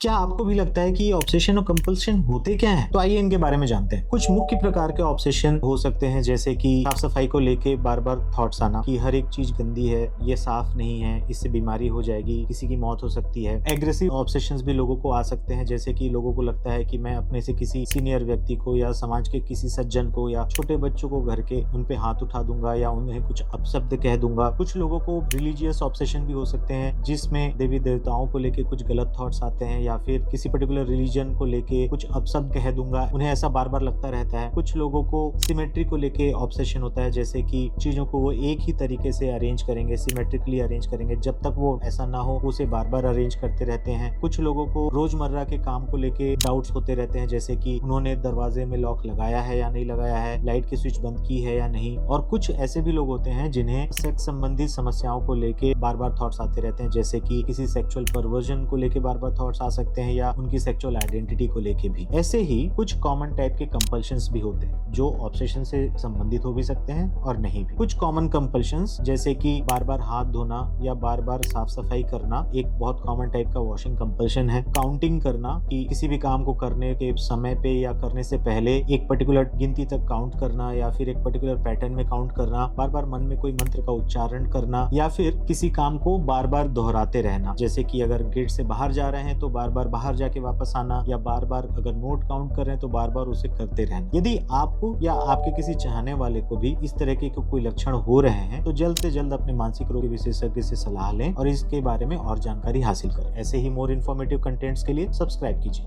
क्या आपको भी लगता है कि ये ऑब्सेशन और कंपल्शन होते क्या हैं? तो आइए इनके बारे में जानते हैं। कुछ मुख्य प्रकार के ऑब्सेशन हो सकते हैं, जैसे कि साफ सफाई को लेके बार-बार थॉट्स आना कि हर एक चीज गंदी है, ये साफ नहीं है, इससे बीमारी हो जाएगी, किसी की मौत हो सकती है। एग्रेसिव ऑब्सेशंस भी लोगों को आ सकते हैं, जैसे कि लोगों को लगता है कि मैं अपने से किसी सीनियर व्यक्ति को या समाज के किसी सज्जन को या छोटे बच्चों को घर के उन पे हाथ उठा दूंगा या उन्हें कुछ अपशब्द कह दूंगा। कुछ लोगों को रिलीजियस ऑब्सेशन भी हो सकते हैं, जिसमें देवी देवताओं को लेके कुछ गलत थॉट्स आते हैं या फिर किसी पर्टिकुलर रिलीजन को लेके कुछ अपशब्द कह दूंगा, उन्हें ऐसा बार बार लगता रहता है। कुछ लोगों को सिमेट्री को लेके ऑब्सेशन होता है, जैसे कि चीजों को वो एक ही तरीके से अरेंज करेंगे, सिमेट्रिकली अरेंज करेंगे, जब तक वो ऐसा ना हो उसे बार बार अरेंज करते रहते हैं। कुछ लोगों को रोजमर्रा के काम को लेके डाउट्स होते रहते हैं, जैसे कि उन्होंने दरवाजे में लॉक लगाया है या नहीं लगाया है, लाइट की स्विच बंद की है या नहीं। और कुछ ऐसे भी लोग होते हैं जिन्हें सेक्स संबंधित समस्याओं को लेके बार बार थॉट्स आते रहते हैं, जैसे कि किसी सेक्सुअल परवर्जन को लेके बार बार थॉट्स आ सकते हैं या उनकी सेक्सुअल आइडेंटिटी को लेके भी। ऐसे ही कुछ कॉमन टाइप के कंपल्शंस भी होते हैं जो ऑब्सेशन से संबंधित हो भी सकते हैं और नहीं भी। कुछ कॉमन कंपल्शंस जैसे कि बार बार हाथ धोना या बार बार साफ सफाई करना एक बहुत कॉमन टाइप का वॉशिंग कंपल्शन है। काउंटिंग करना, कि किसी भी काम को करने के समय पे या करने से पहले एक पर्टिकुलर गिनती तक काउंट करना या फिर एक पर्टिकुलर पैटर्न में काउंट करना, बार बार मन में कोई मंत्र का उच्चारण करना या फिर किसी काम को बार बार दोहराते रहना, जैसे कि अगर गेट से बाहर जा रहे हैं तो बार बार बाहर जाके वापस आना, या बार बार अगर नोट काउंट कर रहे हैं तो बार बार उसे करते रहना। यदि आपको या आपके किसी चाहने वाले को भी इस तरह के कोई लक्षण हो रहे हैं तो जल्द से जल्द अपने मानसिक रोग विशेषज्ञ से सलाह लें और इसके बारे में और जानकारी हासिल करें। ऐसे ही मोर इन्फॉर्मेटिव कंटेंट्स के लिए सब्सक्राइब कीजिए।